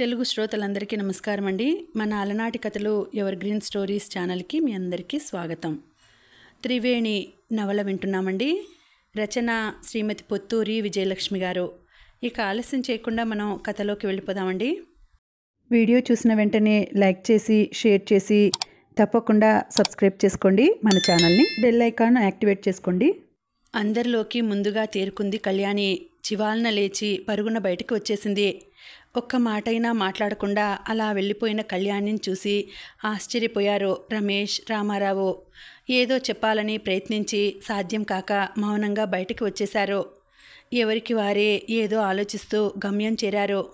తెలుగు శ్రోతలందరికీ నమస్కారం అండి. మన అలనాటి కథలు ఎవర్ గ్రీన్ స్టోరీస్ ఛానల్కి మీ అందరికీ స్వాగతం. త్రివేణి నవల వింటున్నామండి. రచన శ్రీమతి పొత్తూరి విజయలక్ష్మి గారు. ఇక ఆలస్యం చేయకుండా మనం కథలోకి వెళ్ళిపోదామండి. వీడియో చూసిన వెంటనే లైక్ చేసి షేర్ చేసి తప్పకుండా సబ్స్క్రైబ్ చేసుకోండి. మన ఛానల్ని బెల్ ఐకాన్ యాక్టివేట్ చేసుకోండి. అందరిలోకి ముందుగా తేరుకుంది కళ్యాణి. చివాలన లేచి పరుగున బయటికి వచ్చేసింది. ఒక్క మాటైనా మాట్లాడకుండా అలా వెళ్ళిపోయిన కళ్యాణిని చూసి ఆశ్చర్యపోయారు రమేష్, రామారావు. ఏదో చెప్పాలని ప్రయత్నించి సాధ్యం కాక మౌనంగా బయటికి వచ్చేశారు. ఎవరికి వారే ఏదో ఆలోచిస్తూ గమ్యం చేరారు.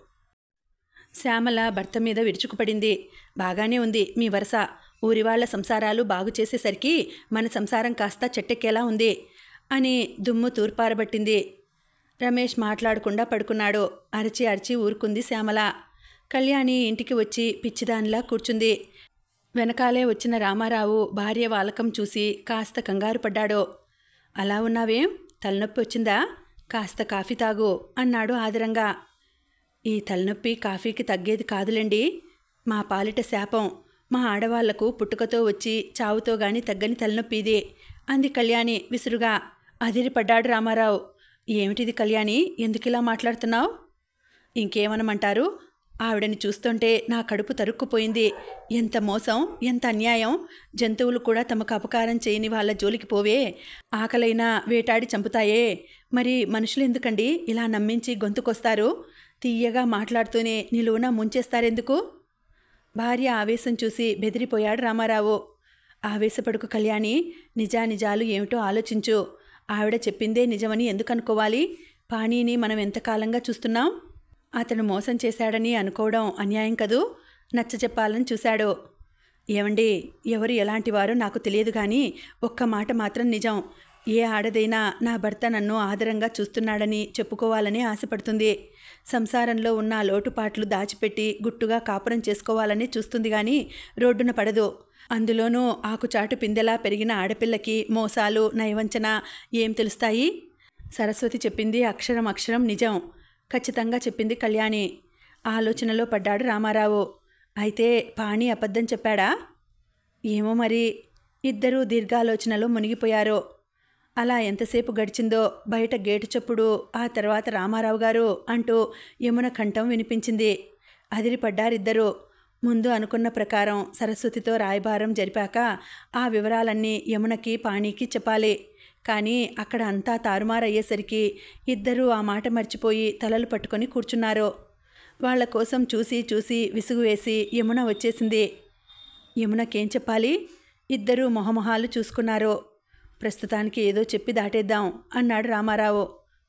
శ్యామల భర్త మీద విరుచుకుపడింది. బాగానే ఉంది మీ వరస. ఊరి వాళ్ళ సంసారాలు బాగు చేసేసరికి మన సంసారం కాస్త చెట్టెక్కేలా ఉంది అని దుమ్ము తూర్పారబట్టింది. రమేష్ మాట్లాడకుండా పడుకున్నాడు. అరిచి అరిచి ఊరుకుంది శ్యామల. కళ్యాణి ఇంటికి వచ్చి పిచ్చిదానిలా కూర్చుంది. వెనకాలే వచ్చిన రామారావు భార్య వాలకం చూసి కాస్త కంగారు పడ్డాడు. అలా ఉన్నావేం? తలనొప్పి వచ్చిందా? కాస్త కాఫీ తాగు అన్నాడు ఆదరంగా. ఈ తలనొప్పి కాఫీకి తగ్గేది కాదులేండి. మా పాలిట శాపం. మా ఆడవాళ్లకు పుట్టుకతో వచ్చి చావుతో గాని తగ్గని తలనొప్పి ఇదే అంది కళ్యాణి విసురుగా. అదిరిపడ్డాడు రామారావు. ఏమిటిది కళ్యాణి, ఎందుకిలా మాట్లాడుతున్నావు? ఇంకేమనమంటారు? ఆవిడని చూస్తుంటే నా కడుపు తరుక్కుపోయింది. ఎంత మోసం, ఎంత అన్యాయం. జంతువులు కూడా తమకు అపకారం చేయని వాళ్ళ జోలికి పోవే. ఆకలైనా వేటాడి చంపుతాయే. మరి మనుషులు ఎందుకండి ఇలా నమ్మించి గొంతుకొస్తారు? తీయగా మాట్లాడుతూనే నిలువున ముంచేస్తారెందుకు? భార్య ఆవేశం చూసి బెదిరిపోయాడు రామారావు. ఆవేశపడుకు కళ్యాణి, నిజానిజాలు ఏమిటో ఆలోచించు. ఆవిడ చెప్పిందే నిజమని ఎందుకు అనుకోవాలి? పాణిని మనం ఎంతకాలంగా చూస్తున్నాం. అతను మోసం చేశాడని అనుకోవడం అన్యాయం కదూ. నచ్చ చెప్పాలని చూశాడు. ఏమండి, ఎవరు ఎలాంటివారో నాకు తెలియదు కానీ ఒక్క మాట మాత్రం నిజం. ఏ ఆడదైనా నా భర్త నన్ను ఆదరంగా చూస్తున్నాడని చెప్పుకోవాలని ఆశపడుతుంది. సంసారంలో ఉన్న లోటుపాట్లు దాచిపెట్టి గుట్టుగా కాపురం చేసుకోవాలని చూస్తుంది కానీ రోడ్డున పడదు. అందులోనూ ఆకుచాటు పిందెలా పెరిగిన ఆడపిల్లకి మోసాలు, నయవంచన ఏం తెలుస్తాయి? సరస్వతి చెప్పింది అక్షరం అక్షరం నిజం. ఖచ్చితంగా చెప్పింది కళ్యాణి. ఆలోచనలో పడ్డాడు రామారావు. అయితే పాణి అబద్ధం చెప్పాడా? ఏమో మరి. ఇద్దరూ దీర్ఘాలోచనలో మునిగిపోయారు. అలా ఎంతసేపు గడిచిందో బయట గేటు చప్పుడు, ఆ తర్వాత రామారావు గారు అంటూ యమున కంఠం వినిపించింది. అదిరిపడ్డారిద్దరూ. ముందు అనుకున్న ప్రకారం సరస్వతితో రాయబారం జరిపాక ఆ వివరాలన్నీ యమునకి, పాణికి చెప్పాలి. కానీ అక్కడ అంతా తారుమారయ్యేసరికి ఇద్దరూ ఆ మాట మర్చిపోయి తలలు పట్టుకొని కూర్చున్నారు. వాళ్ల కోసం చూసి చూసి విసుగు వేసి యమున వచ్చేసింది. యమునకేం చెప్పాలి? ఇద్దరూ మొహమొహాలు చూసుకున్నారు. ప్రస్తుతానికి ఏదో చెప్పి దాటేద్దాం అన్నాడు రామారావు.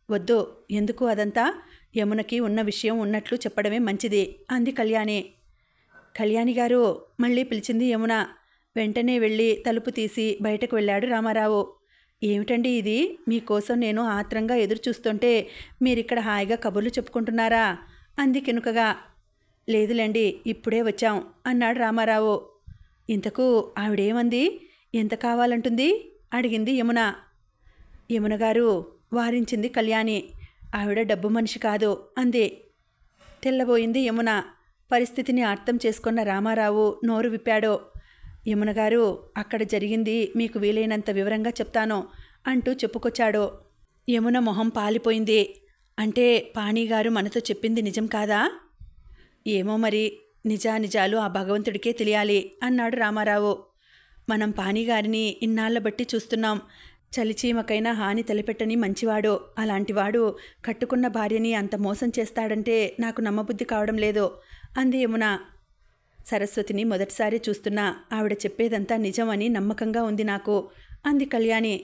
వద్దు, ఎందుకు అదంతా? యమునకి ఉన్న విషయం ఉన్నట్లు చెప్పడమే మంచిది అంది కళ్యాణి. కళ్యాణి గారు మళ్ళీ పిలిచింది యమున. వెంటనే వెళ్ళి తలుపు తీసి బయటకు వెళ్ళాడు రామారావు. ఏమిటండి ఇది? మీకోసం నేను ఆత్రంగా ఎదురు చూస్తుంటే మీరిక్కడ హాయిగా కబుర్లు చెప్పుకుంటున్నారా అంది కినుకగా. లేదులేండి, ఇప్పుడే వచ్చాం అన్నాడు రామారావు. ఇంతకు ఆవిడేమంది? ఎంత కావాలంటుంది అడిగింది యమున. యమున గారు వారించింది కళ్యాణి. ఆవిడ డబ్బు మనిషి కాదు అంది. తెల్లబోయింది యమున. పరిస్థితిని అర్థం చేసుకున్న రామారావు నోరు విప్పాడు. యమున గారు, అక్కడ జరిగింది మీకు వీలైనంత వివరంగా చెప్తాను అంటూ చెప్పుకొచ్చాడు. యమున మొహం పాలిపోయింది. అంటే పాణిగారు మనతో చెప్పింది నిజం కాదా? ఏమో మరి. నిజానిజాలు ఆ భగవంతుడికే తెలియాలి అన్నాడు రామారావు. మనం పాణిగారిని ఇన్నాళ్ల బట్టి చూస్తున్నాం. చలిచీమకైనా హాని తలపెట్టని మంచివాడు. అలాంటివాడు కట్టుకున్న భార్యని అంత మోసం చేస్తాడంటే నాకు నమ్మబుద్ధి కావడం లేదు అంది యమున. సరస్వతిని మొదటిసారి చూస్తున్నా. ఆవిడ చెప్పేదంతా నిజమని నమ్మకంగా ఉంది నాకు అంది కళ్యాణి.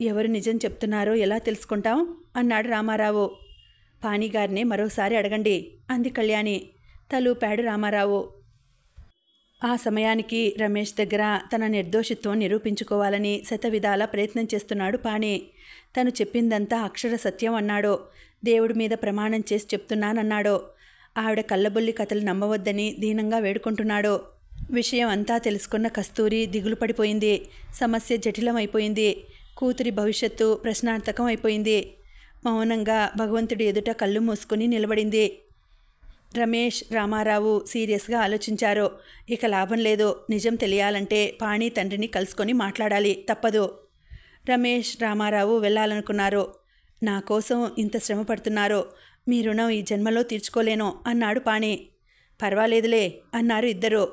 ఎవరు నిజం చెప్తున్నారో ఎలా తెలుసుకుంటాం అన్నాడు రామారావు. పాణిగారినే మరోసారి అడగండి అంది కళ్యాణి. తలూపాడు రామారావు. ఆ సమయానికి రమేష్ దగ్గర తన నిర్దోషిత్వం నిరూపించుకోవాలని శతవిధాల ప్రయత్నం చేస్తున్నాడు పాణి. తను చెప్పిందంతా అక్షర సత్యం అన్నాడు. దేవుడి మీద ప్రమాణం చేసి చెప్తున్నానన్నాడు. ఆవిడ కళ్ళబొల్లి కథలు నమ్మవద్దని దీనంగా వేడుకుంటున్నాడు. విషయం అంతా తెలుసుకున్న కస్తూరి దిగులు పడిపోయింది. సమస్య జటిలమైపోయింది. కూతురి భవిష్యత్తు ప్రశ్నార్థకం అయిపోయింది. మౌనంగా భగవంతుడి ఎదుట కళ్ళు మూసుకుని నిలబడింది. రమేష్, రామారావు సీరియస్గా ఆలోచించారు. ఇక లాభం లేదు. నిజం తెలియాలంటే పాణి తండ్రిని కలుసుకొని మాట్లాడాలి, తప్పదు. రమేష్, రామారావు వెళ్ళాలనుకున్నారు. నా కోసం ఇంత శ్రమ పడుతున్నారు, మీ రుణం ఈ జన్మలో తీర్చుకోలేను అన్నాడు పాణి. పర్వాలేదులే అన్నారు ఇద్దరు.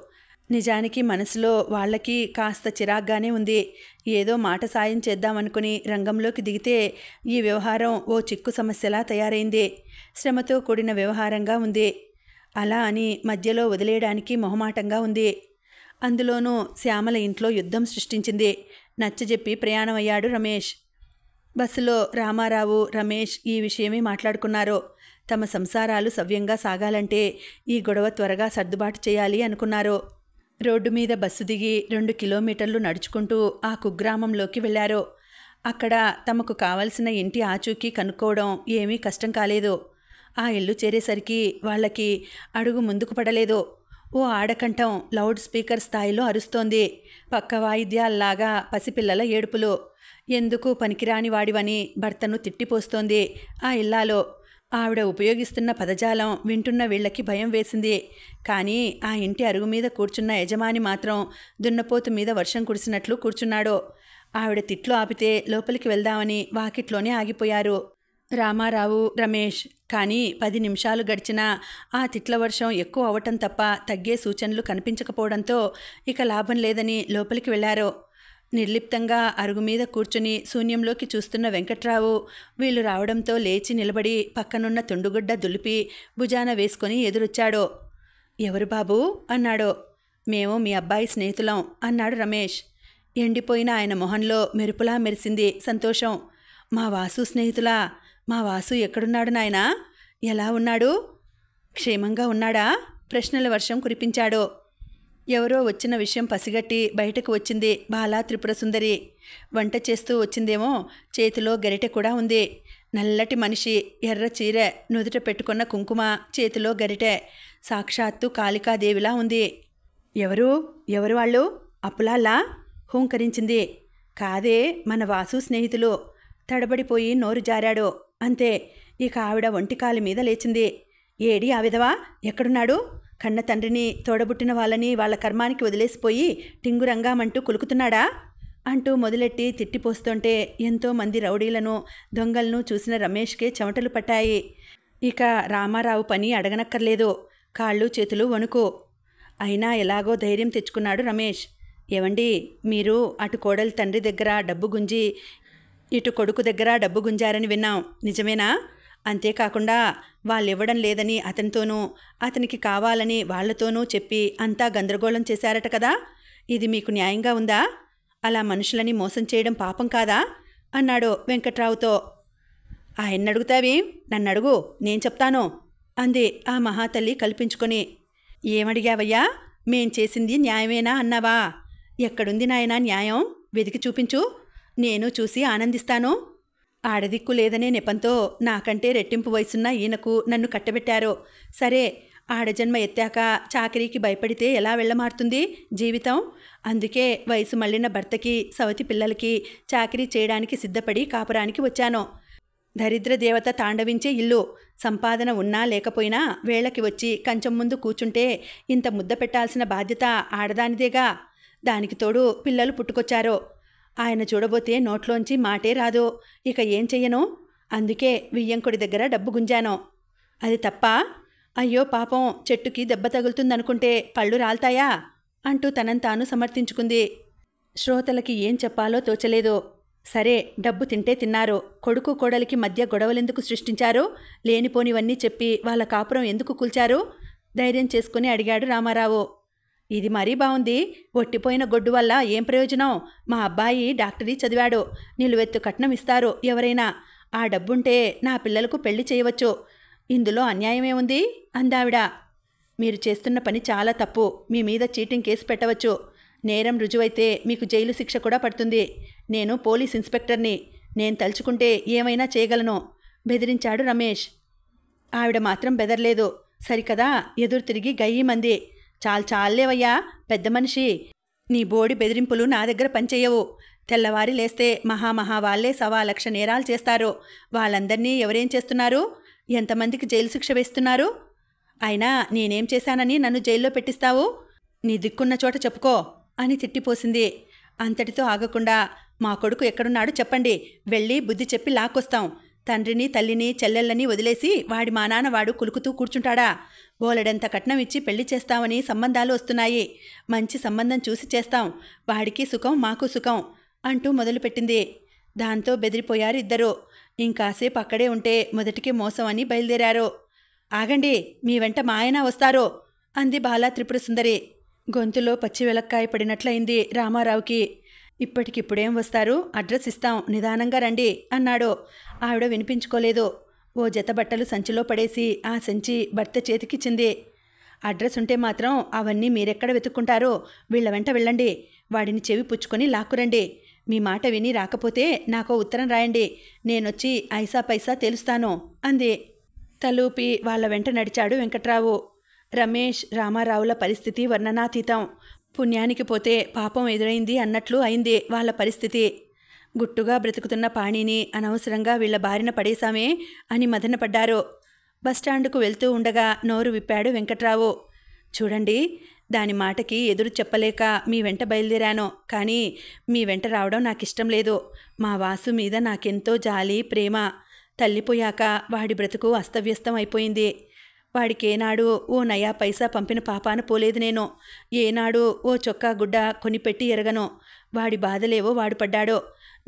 నిజానికి మనసులో వాళ్ళకి కాస్త చిరాగ్గానే ఉంది. ఏదో మాట సాయం చేద్దామనుకుని రంగంలోకి దిగితే ఈ వ్యవహారం ఓ చిక్కు సమస్యలా తయారైంది. శ్రమతో కూడిన వ్యవహారంగా ఉంది. అలా అని మధ్యలో వదిలేయడానికి మొహమాటంగా ఉంది. అందులోనూ శ్యామల ఇంట్లో యుద్ధం సృష్టించింది. నచ్చజెప్పి ప్రయాణమయ్యాడు రమేష్. బస్సులో రామారావు, రమేష్ ఈ విషయమే మాట్లాడుకున్నారు. తమ సంసారాలు సవ్యంగా సాగాలంటే ఈ గొడవ త్వరగా సర్దుబాటు చేయాలి అనుకున్నారు. రోడ్డు మీద బస్సు దిగి 2 కిలోమీటర్లు నడుచుకుంటూ ఆ కుగ్రామంలోకి వెళ్లారు. అక్కడ తమకు కావలసిన ఇంటి ఆచూకీ కనుక్కోవడం ఏమీ కష్టం కాలేదు. ఆ ఇల్లు చేరేసరికి వాళ్ళకి అడుగు ముందుకు పడలేదు. ఓ ఆడకంఠం లౌడ్ స్పీకర్ స్థాయిలో అరుస్తోంది. పక్క వాయిద్యాల్లాగా పసిపిల్లల ఏడుపులు. ఎందుకు పనికిరాని వాడివని భర్తను తిట్టిపోస్తోంది ఆ ఇల్లాలో. ఆవిడ ఉపయోగిస్తున్న పదజాలం వింటున్న వీళ్ళకి భయం వేసింది. కానీ ఆ ఇంటి అరుగు మీద కూర్చున్న యజమాని మాత్రం దున్నపోతు మీద వర్షం కురిసినట్లు కూర్చున్నాడు. ఆవిడ తిట్లు ఆపితే లోపలికి వెళ్దామని వాకిట్లోనే ఆగిపోయారు రామారావు, రమేష్. కానీ 10 నిమిషాలు గడిచినా ఆ తిట్ల వర్షం ఎక్కువ అవటం తప్ప తగ్గే సూచనలు కనిపించకపోవడంతో ఇక లాభం లేదని లోపలికి వెళ్లారు. నిర్లిప్తంగా అరుగు మీద కూర్చుని శూన్యంలోకి చూస్తున్న వెంకట్రావు వీళ్ళు రావడంతో లేచి నిలబడి పక్కనున్న తుండుగుడ్డ దులిపి భుజాన వేసుకొని ఎదురొచ్చాడు. ఎవరు బాబూ అన్నాడు. మేము మీ అబ్బాయి స్నేహితులం అన్నాడు రమేష్. ఎండిపోయిన ఆయన మొహంలో మెరుపులా మెరిసింది సంతోషం. మా వాసు స్నేహితులా? మా వాసు ఎక్కడున్నాడు నాయనా? ఎలా ఉన్నాడు? క్షేమంగా ఉన్నాడా? ప్రశ్నల వర్షం కురిపించాడు. ఎవరో వచ్చిన విషయం పసిగట్టి బయటకు వచ్చింది బాలా త్రిపురసుందరి. వంట చేస్తూ వచ్చిందేమో. చేతిలో గరిటె కూడా ఉంది. నల్లటి మనిషి, ఎర్ర చీర, నుదుట పెట్టుకున్న కుంకుమ, చేతిలో గరిటె. సాక్షాత్తు కాళికాదేవిలా ఉంది. ఎవరు వాళ్ళు? అప్పులాల్లా? హూంకరించింది. కాదే, మన వాసు స్నేహితులు. తడబడిపోయి నోరు జారాడు. అంతే. ఇక ఆవిడ ఒంటికాలి మీద లేచింది. ఏడి ఆ విధవా? ఎక్కడున్నాడు? కన్న తండ్రిని, తోడబుట్టిన వాళ్ళని వాళ్ళ కర్మానికి వదిలేసిపోయి టింగురంగామంటూ కులుకుతున్నాడా అంటూ మొదలెట్టి తిట్టిపోస్తుంటే ఎంతోమంది రౌడీలను, దొంగలను చూసిన రమేష్కే చెమటలు పట్టాయి. ఇక రామారావు పని అడగనక్కర్లేదు. కాళ్ళు చేతులు వణుకు. అయినా ఎలాగో ధైర్యం తెచ్చుకున్నాడు రమేష్. ఏవండి, మీరు అటు కోడలి తండ్రి దగ్గర డబ్బు గుంజి ఇటు కొడుకు దగ్గర డబ్బు గుంజారని విన్నాం, నిజమేనా? అంతేకాకుండా వాళ్ళివ్వడం లేదని అతనితోనూ, అతనికి కావాలని వాళ్లతోనూ చెప్పి అంతా గందరగోళం చేశారట కదా. ఇది మీకు న్యాయంగా ఉందా? అలా మనుషులని మోసం చేయడం పాపం కాదా అన్నాడు వెంకట్రావుతో. ఆయన్నడుగుతావేం? నన్నడుగు, నేను చెప్తాను అంది ఆ మహాతల్లి కల్పించుకొని. ఏమడిగావయ్యా? మేం చేసింది న్యాయమేనా అన్నావా? ఎక్కడుంది నాయనా న్యాయం? వెతికి చూపించు, నేను చూసి ఆనందిస్తాను. ఆడదిక్కు లేదనే నెపంతో నాకంటే రెట్టింపు వయసున్న ఈయనకు నన్ను కట్టబెట్టారు. సరే, ఆడజన్మ ఎత్తాక చాకరీకి భయపడితే ఎలా వెళ్ళమారుతుంది జీవితం? అందుకే వయసు మళ్ళిన భర్తకి, సవతి పిల్లలకి చాకరీ చేయడానికి సిద్ధపడి కాపురానికి వచ్చాను. దరిద్ర దేవత తాండవించే ఇల్లు. సంపాదన ఉన్నా లేకపోయినా వేళకి వచ్చి కంచం ముందు కూర్చుంటే ఇంత ముద్ద పెట్టాల్సిన బాధ్యత ఆడదానిదేగా. దానికి తోడు పిల్లలు పుట్టుకొచ్చారు. ఆయన చూడబోతే నోట్లోంచి మాటే రాదు. ఇక ఏం చెయ్యను? అందుకే వియ్యంకుడి దగ్గర డబ్బు గుంజాను. అది తప్పా? అయ్యో పాపం, చెట్టుకి దెబ్బ తగులుతుందనుకుంటే పళ్ళు రాల్తాయా అంటూ తనంతాను సమర్థించుకుంది. శ్రోతలకి ఏం చెప్పాలో తోచలేదు. సరే, డబ్బు తింటే తిన్నారు. కొడుకు కోడలికి మధ్య గొడవలెందుకు సృష్టించారు? లేనిపోనివన్నీ చెప్పి వాళ్ళ కాపురం ఎందుకు కూల్చారు? ధైర్యం చేసుకుని అడిగాడు రామారావు. ఇది మరీ బాగుంది. ఒట్టిపోయిన గొడ్డు వల్ల ఏం ప్రయోజనం? మా అబ్బాయి డాక్టరీ చదివాడు. నిలువెత్తు కట్నం ఇస్తారు ఎవరైనా. ఆ డబ్బుంటే నా పిల్లలకు పెళ్లి చేయవచ్చు. ఇందులో అన్యాయమేముంది అందావిడ. మీరు చేస్తున్న పని చాలా తప్పు. మీ మీద చీటింగ్ కేసు పెట్టవచ్చు. నేరం రుజువైతే మీకు జైలు శిక్ష కూడా పడుతుంది. నేను పోలీస్ ఇన్స్పెక్టర్ని. నేను తలుచుకుంటే ఏమైనా చేయగలను బెదిరించాడు రమేష్. ఆవిడ మాత్రం బెదర్లేదు. సరికదా, ఎదురు తిరిగి గయ్యమంది. చాలేవయ్యా పెద్ద మనిషి. నీ బోడి బెదిరింపులు నా దగ్గర పనిచేయవు. తెల్లవారి లేస్తే మహా వాళ్లే 1,00,000 నేరాలు చేస్తారు. వాళ్ళందరినీ ఎవరేం చేస్తున్నారు? ఎంతమందికి జైలు శిక్ష వేస్తున్నారు? అయినా నేనేం చేశానని నన్ను జైల్లో పెట్టిస్తావు? నీ దిక్కున్న చోట చెప్పుకో అని తిట్టిపోసింది. అంతటితో ఆగకుండా, మా కొడుకు ఎక్కడున్నాడు చెప్పండి, వెళ్ళి బుద్ధి చెప్పి లాక్కొస్తాం. తండ్రిని తల్లిని చెల్లెళ్ళని వదిలేసి వాడి మా నాన్న వాడు కులుకుతూ కూర్చుంటాడా? బోలెడంత కట్నం ఇచ్చి పెళ్లి చేస్తామని సంబంధాలు వస్తున్నాయి. మంచి సంబంధం చూసి చేస్తాం. వాడికి సుఖం మాకు సుఖం అంటూ మొదలుపెట్టింది. దాంతో బెదిరిపోయారు ఇద్దరు. ఇంకాసేపు అక్కడే ఉంటే మొదటికి మోసం అని బయలుదేరారు. ఆగండి, మీ వెంట మా ఆయన వస్తారు అంది బాలా త్రిపుర సుందరి. గొంతులో పచ్చి వెలక్కాయ పడినట్లయింది రామారావుకి. ఇప్పటికిప్పుడేం వస్తారు, అడ్రస్ ఇస్తాం, నిదానంగా రండి అన్నాడు. ఆవిడ వినిపించుకోలేదు. ఓ జత బట్టలు సంచిలో పడేసి ఆ సంచి భర్త చేతికిచ్చింది. అడ్రస్ ఉంటే మాత్రం అవన్నీ మీరెక్కడ వెతుక్కుంటారో, వీళ్ల వెంట వెళ్ళండి. వాడిని చెవి పుచ్చుకొని లాక్కురండి. మీ మాట విని రాకపోతే నాకో ఉత్తరం రాయండి, నేనొచ్చి ఐసా పైసా తేలుస్తాను అంది. తలూపి వాళ్ల వెంట నడిచాడు వెంకట్రావు. రమేష్ రామారావుల పరిస్థితి వర్ణనాతీతం. పుణ్యానికి పోతే పాపం ఎదురైంది అన్నట్లు అయింది వాళ్ళ పరిస్థితి. గుట్టుగా బ్రతుకుతున్న పాణిని అనవసరంగా వీళ్ల బారిన పడేశామే అని మదనపడ్డారు. బస్టాండుకు వెళ్తూ ఉండగా నోరు విప్పాడు వెంకట్రావు. చూడండి, దాని మాటకి ఎదురు చెప్పలేక మీ వెంట బయలుదేరాను. కానీ మీ వెంట రావడం నాకిష్టం లేదు. మా వాసు మీద నాకెంతో జాలి ప్రేమ. తల్లిపోయాక వాడి బ్రతుకు అస్తవ్యస్తం అయిపోయింది. వాడికేనాడు ఓ నయా పైసా పంపిన పాపాన పోలేదు నేను. ఏనాడు ఓ చొక్కా గుడ్డ కొనిపెట్టి ఎరగను. వాడి బాధలేవో వాడు పడ్డాడో.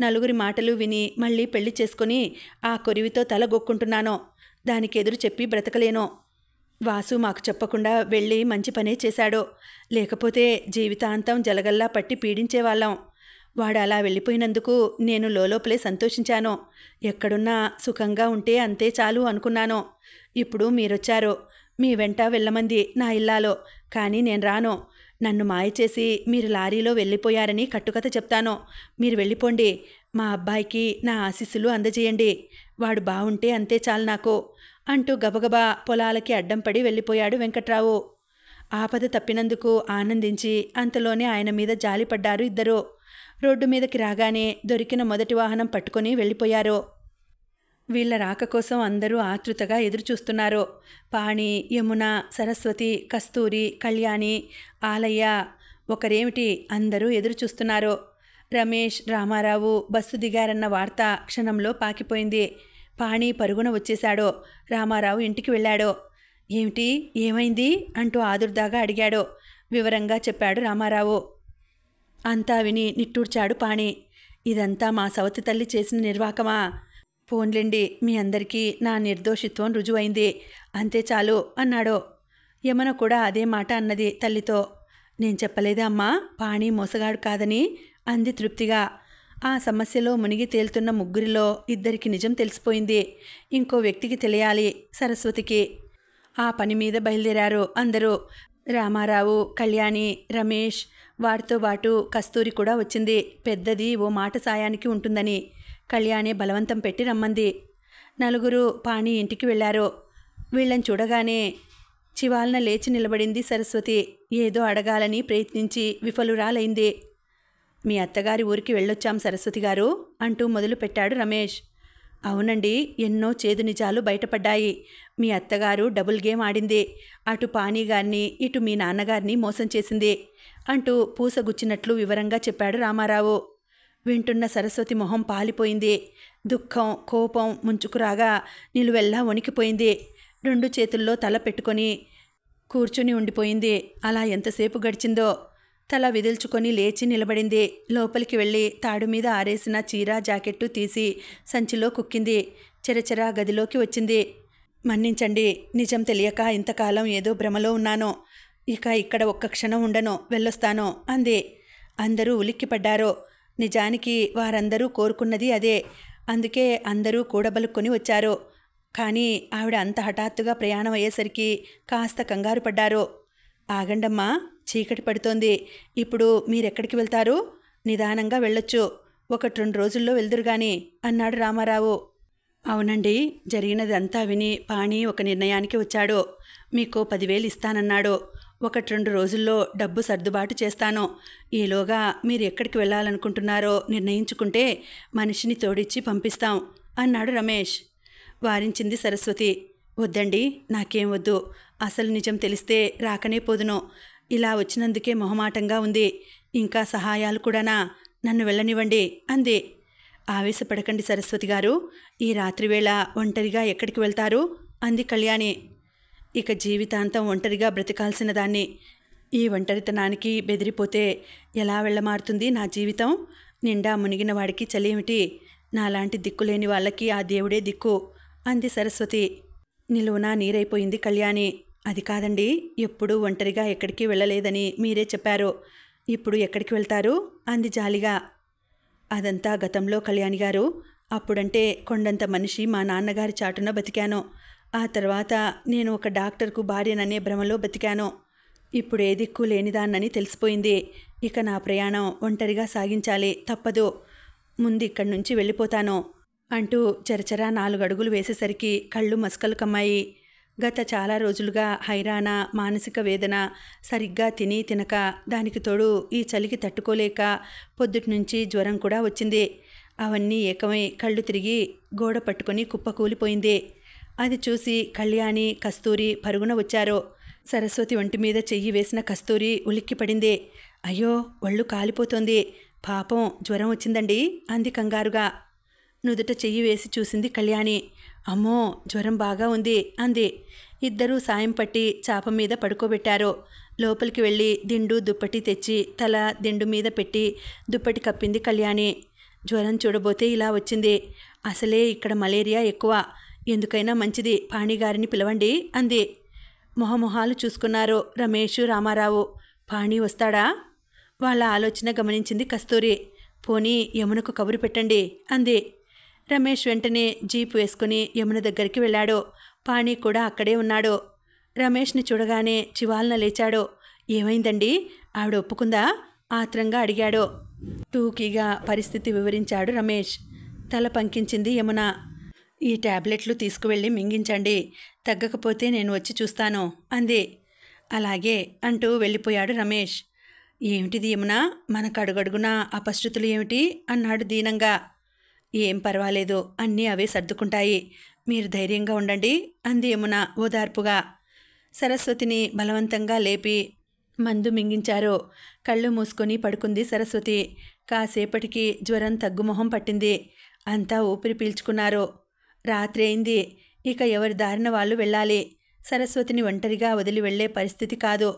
నలుగురి మాటలు విని మళ్ళీ పెళ్లి చేసుకుని ఆ కొరివితో తలగొక్కుంటున్నాను. దానికి ఎదురు చెప్పి బ్రతకలేను. వాసు మాకు చెప్పకుండా వెళ్ళి మంచి పనే చేశాడు. లేకపోతే జీవితాంతం జలగల్లా పట్టి పీడించేవాళ్ళం. వాడు అలా వెళ్ళిపోయినందుకు నేను లోపలే సంతోషించాను. ఎక్కడున్నా సుఖంగా ఉంటే అంతే చాలు అనుకున్నాను. ఇప్పుడు మీరొచ్చారు. మీ వెంట వెళ్ళమంది నా ఇల్లాలో. కానీ నేను రాను. నన్ను మాయ చేసి మీరు లారీలో వెళ్ళిపోయారని కట్టుకథ చెప్తాను. మీరు వెళ్ళిపోండి. మా అబ్బాయికి నా ఆశీస్సులు అందజేయండి. వాడు బావుంటే అంతే చాలు నాకు అంటూ గబగబా పొలాలకి అడ్డం పడి వెళ్ళిపోయాడు వెంకట్రావు. ఆపద తప్పినందుకు ఆనందించి అంతలోనే ఆయన మీద జాలిపడ్డారు ఇద్దరు. రోడ్డు మీదకి రాగానే దొరికిన మొదటి వాహనం పట్టుకొని వెళ్ళిపోయారు. వీళ్ల రాక కోసం అందరూ ఆతృతగా ఎదురుచూస్తున్నారు. పాణి, యమున, సరస్వతి, కస్తూరి, కళ్యాణి, ఆలయ్య ఒకరేమిటి అందరూ ఎదురుచూస్తున్నారు. రమేష్, రామారావు బస్సు దిగారన్న వార్త క్షణంలో పాకిపోయింది. పాణి పరుగున వచ్చేశాడు. రామారావు ఇంటికి వెళ్ళాడు. ఏమిటి, ఏమైంది అంటూ ఆదుర్దాగా అడిగాడు. వివరంగా చెప్పాడు రామారావు. అంతా విని నిట్టూర్చాడు పాణి. ఇదంతా మా సవతి తల్లి చేసిన నిర్వాకమా? పోన్లేండి, మీ అందరికీ నా నిర్దోషిత్వం రుజువైంది, అంతే చాలు అన్నాడు. యమున కూడా అదే మాట అన్నది తల్లితో. నేను చెప్పలేదే అమ్మా, పాణి మోసగాడు కాదని అంది తృప్తిగా. ఆ సమస్యలో మునిగి తేలుతున్న ముగ్గురిలో ఇద్దరికి నిజం తెలిసిపోయింది. ఇంకో వ్యక్తికి తెలియాలి, సరస్వతికి. ఆ పని మీద బయలుదేరారు అందరూ. రామారావు, కళ్యాణి, రమేష్, వారితో పాటు కస్తూరి కూడా వచ్చింది. పెద్దది ఓ మాట సాయానికి ఉంటుందని కళ్యాణి బలవంతం పెట్టి రమ్మంది. నలుగురు పాణి ఇంటికి వెళ్లారు. వీళ్ళని చూడగానే చివాలన లేచి నిలబడింది సరస్వతి. ఏదో అడగాలని ప్రయత్నించి విఫలురాలైంది. మీ అత్తగారి ఊరికి వెళ్ళొచ్చాం సరస్వతి గారు అంటూ మొదలుపెట్టాడు రమేష్. అవునండి, ఎన్నో చేదు నిజాలు బయటపడ్డాయి. మీ అత్తగారు డబుల్ గేమ్ ఆడింది. అటు పానీగారిని ఇటు మీ నాన్నగారిని మోసం చేసింది అంటూ పూసగుచ్చినట్లు వివరంగా చెప్పాడు రామారావు. వింటున్న సరస్వతి మొహం పాలిపోయింది. దుఃఖం, కోపం ముంచుకురాగా నిలువెల్లా వణికిపోయింది. రెండు చేతుల్లో తల పెట్టుకొని కూర్చుని ఉండిపోయింది. అలా ఎంతసేపు గడిచిందో. తల విదిల్చుకొని లేచి నిలబడింది. లోపలికి వెళ్ళి తాడు మీద ఆరేసిన చీర, జాకెట్టు తీసి సంచిలో కుక్కింది. చెరచెరా గదిలోకి వచ్చింది. మన్నించండి, నిజం తెలియక ఇంతకాలం ఏదో భ్రమలో ఉన్నాను. ఇక ఇక్కడ ఒక్క క్షణం ఉండను, వెళ్ళొస్తాను అంది. అందరూ ఉలిక్కిపడ్డారు. నిజానికి వారందరూ కోరుకున్నది అదే. అందుకే అందరూ కూడబలుక్కొని వచ్చారు. కానీ ఆవిడ అంత హఠాత్తుగా ప్రయాణం అయ్యేసరికి కాస్త కంగారు పడ్డారు. ఆగండమ్మా, చీకటి పడుతోంది. ఇప్పుడు మీరెక్కడికి వెళ్తారు? నిదానంగా వెళ్ళొచ్చు. 1-2 రోజుల్లో వెళ్దురుగాని అన్నాడు రామారావు. అవునండి, జరిగినదంతా విని పాణి ఒక నిర్ణయానికి వచ్చాడు. మీకు 10,000 ఇస్తానన్నాడు. 1-2 రోజుల్లో డబ్బు సర్దుబాటు చేస్తాను. ఈలోగా మీరు ఎక్కడికి వెళ్ళాలనుకుంటున్నారో నిర్ణయించుకుంటే మనిషిని తోడిచ్చి పంపిస్తాం అన్నాడు రమేష్. వారించింది సరస్వతి. వద్దండి, నాకేం వద్దు. అసలు నిజం తెలిస్తే రాకనే పోదును. ఇలా వచ్చినందుకే మొహమాటంగా ఉంది. ఇంకా సహాయాలు కూడానా? నన్ను వెళ్ళనివ్వండి అంది. ఆవేశపడకండి సరస్వతి గారు. ఈ రాత్రివేళ ఒంటరిగా ఎక్కడికి వెళ్తారు అంది కళ్యాణి. ఇక జీవితాంతం ఒంటరిగా బ్రతకాల్సిన దాన్ని. ఈ ఒంటరితనానికి బెదిరిపోతే ఎలా వెళ్ళమారుతుంది నా జీవితం? నిండా మునిగిన వాడికి చలేమిటి? నాలాంటి దిక్కులేని వాళ్ళకి ఆ దేవుడే దిక్కు అంది సరస్వతి. నిలువునా నీరైపోయింది కళ్యాణి. అది కాదండి, ఎప్పుడూ ఒంటరిగా ఎక్కడికి వెళ్ళలేదని మీరే చెప్పారు. ఇప్పుడు ఎక్కడికి వెళ్తారు అంది జాలిగా. అదంతా గతంలో కళ్యాణి గారు. అప్పుడంటే కొండంత మనిషి మా నాన్నగారి చాటున బతికాను. ఆ తర్వాత నేను ఒక డాక్టర్కు భార్యననే భ్రమలో బతికాను. ఇప్పుడు ఏ దిక్కు లేనిదాన్నని తెలిసిపోయింది. ఇక నా ప్రయాణం ఒంటరిగా సాగించాలి, తప్పదు. ముందు ఇక్కడి నుంచి వెళ్ళిపోతాను అంటూ చరచరా 4 అడుగులు వేసేసరికి కళ్ళు మసకలు కమ్మాయి. గత చాలా రోజులుగా హైరాణ, మానసిక వేదన, సరిగ్గా తిని తినక, దానికి తోడు ఈ చలికి తట్టుకోలేక పొద్దుటి జ్వరం కూడా వచ్చింది. అవన్నీ ఏకమై కళ్ళు తిరిగి గోడ పట్టుకొని కుప్పకూలిపోయింది. అది చూసి కళ్యాణి, కస్తూరి పరుగున వచ్చారు. సరస్వతి ఒంటి మీద చెయ్యి వేసిన కస్తూరి ఉలిక్కిపడింది. అయ్యో, ఒళ్ళు కాలిపోతోంది, పాపం జ్వరం వచ్చిందండి అంది కంగారుగా. నుదుట చెయ్యి వేసి చూసింది కళ్యాణి. అమ్మో, జ్వరం బాగా ఉంది అంది. ఇద్దరూ సాయం పట్టి చాప మీద పడుకోబెట్టారు. లోపలికి వెళ్ళి దిండు దుప్పటి తెచ్చి తల దిండు మీద పెట్టి దుప్పటి కప్పింది కళ్యాణి. జ్వరం చూడబోతే ఇలా వచ్చింది. అసలే ఇక్కడ మలేరియా ఎక్కువ. ఎందుకైనా మంచిది పాణిగారిని పిలవండి అంది. మొహమొహాలు చూసుకున్నారు రమేష్, రామారావు. పాణి వస్తాడా? వాళ్ళ ఆలోచన గమనించింది కస్తూరి. పోనీ యమునకు కబురు పెట్టండి అంది. రమేష్ వెంటనే జీపు వేసుకుని యమున దగ్గరికి వెళ్ళాడు. పాణి కూడా అక్కడే ఉన్నాడు. రమేష్ని చూడగానే చివాలన లేచాడు. ఏమైందండి? ఆవిడ ఒప్పుకుందా? ఆత్రంగా అడిగాడు. టూకీగా పరిస్థితి వివరించాడు రమేష్. తల పంకించింది యమున. ఈ టాబ్లెట్లు తీసుకువెళ్ళి మింగించండి, తగ్గకపోతే నేను వచ్చి చూస్తాను అంది. అలాగే అంటూ వెళ్ళిపోయాడు రమేష్. ఏమిటిది యమున, మనకు అడుగడుగునా అపశృతులు ఏమిటి అన్నాడు దీనంగా. ఏం పర్వాలేదు, అన్నీ అవే సర్దుకుంటాయి, మీరు ధైర్యంగా ఉండండి అంది యమున ఓదార్పుగా. సరస్వతిని బలవంతంగా లేపి మందు మింగించారు. కళ్ళు మూసుకొని పడుకుంది సరస్వతి. కాసేపటికి జ్వరం తగ్గుమొహం పట్టింది. అంతా ఊపిరి పీల్చుకున్నారు. రాత్రి అయింది. ఇక ఎవరి దారిన వాళ్ళు వెళ్ళాలి. సరస్వతిని ఒంటరిగా వదిలి వెళ్లే పరిస్థితి కాదు.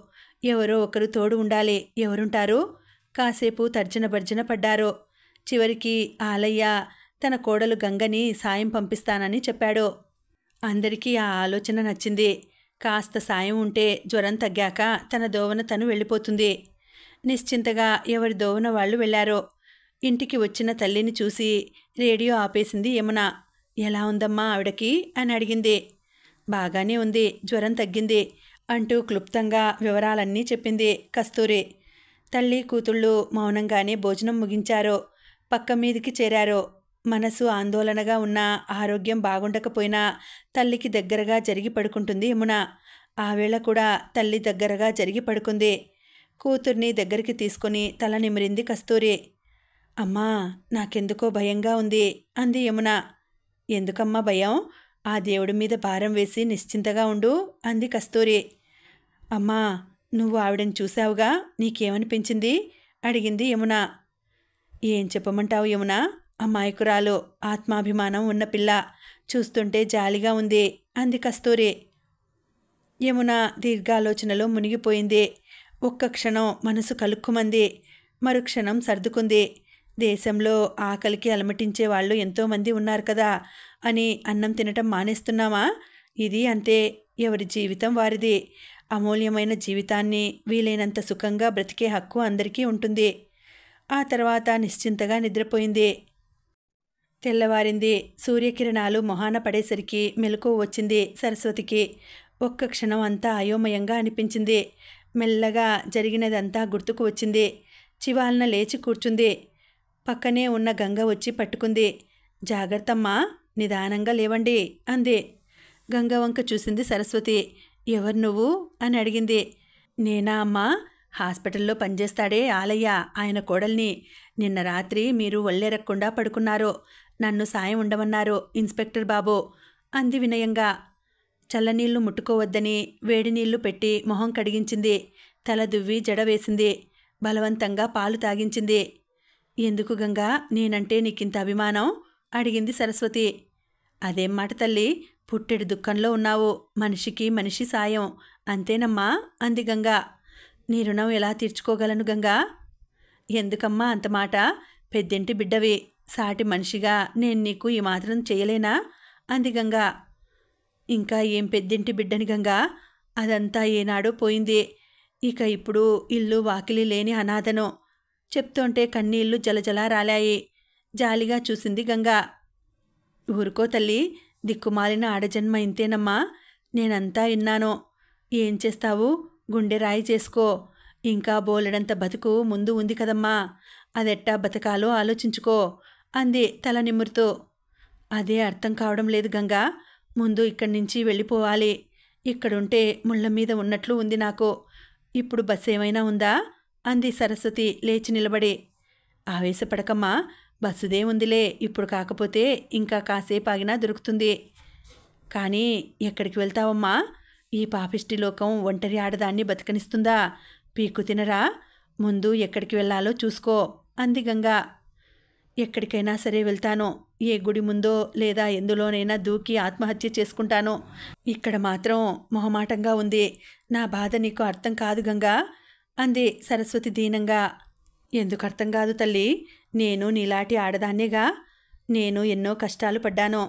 ఎవరో ఒకరు తోడు ఉండాలి. ఎవరుంటారు? కాసేపు తర్జన భర్జన పడ్డారు. చివరికి ఆలయ్య తన కోడలు గంగని సాయం పంపిస్తానని చెప్పాడు. అందరికీ ఆ ఆలోచన నచ్చింది. కాస్త సాయం ఉంటే జ్వరం తగ్గాక తన దోవన తను వెళ్ళిపోతుంది. నిశ్చింతగా ఎవరి దోవన వాళ్ళు వెళ్ళారు. ఇంటికి వచ్చిన తల్లిని చూసి రేడియో ఆపేసింది యమున. ఎలా ఉందమ్మా ఆవిడకి అని అడిగింది. బాగానే ఉంది, జ్వరం తగ్గింది అంటూ క్లుప్తంగా వివరాలన్నీ చెప్పింది కస్తూరి. తల్లి కూతుళ్ళు మౌనంగానే భోజనం ముగించారు. పక్క మీదికి చేరారు. మనసు ఆందోళనగా ఉన్నా, ఆరోగ్యం బాగుండకపోయినా తల్లికి దగ్గరగా జరిగి పడుకుంటుంది యమున. ఆ వేళ కూడా తల్లి దగ్గరగా జరిగి పడుకుంది. కూతుర్ని దగ్గరికి తీసుకుని తల నిమిరింది కస్తూరి. అమ్మా, నాకెందుకో భయంగా ఉంది అంది యమున. ఎందుకమ్మా భయం? ఆ దేవుడి మీద భారం వేసి నిశ్చింతగా ఉండు అంది కస్తూరి. అమ్మా, నువ్వు ఆవిడని చూశావుగా, నీకేమనిపించింది అడిగింది యమున. ఏం చెప్పమంటావు యమున? అమాయకురాలు, ఆత్మాభిమానం ఉన్న పిల్ల, చూస్తుంటే జాలిగా ఉంది అంది కస్తూరి. యమున దీర్ఘాలోచనలో మునిగిపోయింది. ఒక్క క్షణం మనసు కలుక్కుమంది. మరుక్షణం సర్దుకుంది. దేశంలో ఆకలికి అలమటించే వాళ్ళు ఎంతోమంది ఉన్నారు కదా అని అన్నం తినటం మానేస్తున్నామా? ఇది అంతే. ఎవరి జీవితం వారిది. అమూల్యమైన జీవితాన్ని వీలైనంత సుఖంగా బ్రతికే హక్కు అందరికీ ఉంటుంది. ఆ తర్వాత నిశ్చింతగా నిద్రపోయింది. తెల్లవారింది. సూర్యకిరణాలు మొహాన పడేసరికి మెలకువ వచ్చింది సరస్వతికి. ఒక్క క్షణం అంతా అయోమయంగా అనిపించింది. మెల్లగా జరిగినదంతా గుర్తుకు వచ్చింది. చివాలన లేచి కూర్చుంది. పక్కనే ఉన్న గంగ వచ్చి పట్టుకుంది. జాగ్రత్తమ్మా, నిదానంగా లేవండి అంది. గంగ వంక చూసింది సరస్వతి. ఎవరు నువ్వు అని అడిగింది. నేనా అమ్మా, హాస్పిటల్లో పనిచేస్తాడే ఆలయ్య, ఆయన కోడల్ని. నిన్న రాత్రి మీరు ఒళ్ళెరక్కుండా పడుకున్నారు. నన్ను సాయం ఉండమన్నారు ఇన్స్పెక్టర్ బాబు అంది వినయంగా. చల్లనీళ్లు ముట్టుకోవద్దని వేడి నీళ్లు పెట్టి మొహం కడిగించింది. తల దువ్వి జడ వేసింది. బలవంతంగా పాలు తాగించింది. ఎందుకు గంగా నేనంటే నీకింత అభిమానం? అడిగింది సరస్వతి. అదేం మాట తల్లి, పుట్టెడు దుఃఖంలో ఉన్నావు. మనిషికి మనిషి సాయం అంతేనమ్మా అంది గంగా. నీ రుణం ఎలా తీర్చుకోగలను గంగా? ఎందుకమ్మా అంత మాట? పెద్దింటి బిడ్డవి, సాటి మనిషిగా నేను నీకు ఈ మాత్రం చేయలేనా అంది గంగా. ఇంకా ఏం పెద్దింటి బిడ్డని గంగా, అదంతా ఏనాడో పోయింది. ఇక ఇప్పుడు ఇల్లు వాకిలి లేని అనాథను. చెప్తుంటే కన్నీళ్లు జలజలా రాలాయి. జాలిగా చూసింది గంగా. ఊరుకో తల్లి, దిక్కుమాలిన ఆడజన్మ ఇంతేనమ్మా. నేనంతా విన్నాను. ఏం చేస్తావు? గుండె రాయి చేసుకో. ఇంకా బోలెడంత బతుకు ముందు ఉంది కదమ్మా. అదెట్టా బతకాలో ఆలోచించుకో అంది తల నిమురుతూ. అదే అర్థం కావడం లేదు గంగా. ముందు ఇక్కడి నుంచి వెళ్ళిపోవాలి. ఇక్కడుంటే ముళ్ళ మీద ఉన్నట్లు ఉంది నాకు. ఇప్పుడు బస్సు ఏమైనా ఉందా అంది సరస్వతి లేచి నిలబడి. ఆవేశపడకమ్మా, బస్సుదే ఉందిలే. ఇప్పుడు కాకపోతే ఇంకా కాసేపు ఆగినా దొరుకుతుంది. కానీ ఎక్కడికి వెళ్తావమ్మా? ఈ పాపిష్టి లోకం ఒంటరి ఆడదాన్ని బతకనిస్తుందా? పీక్కు తినరా? ముందు ఎక్కడికి వెళ్ళాలో చూసుకో అంది గంగా. ఎక్కడికైనా సరే వెళ్తాను. ఏ గుడి ముందో లేదా ఎందులోనైనా దూకి ఆత్మహత్య చేసుకుంటాను. ఇక్కడ మాత్రం మొహమాటంగా ఉంది. నా బాధ నీకు అర్థం కాదు గంగా అంది సరస్వతి దీనంగా. ఎందుకు అర్థం కాదు తల్లి? నేను నీలాంటి ఆడదాన్నేగా. నేను ఎన్నో కష్టాలు పడ్డాను.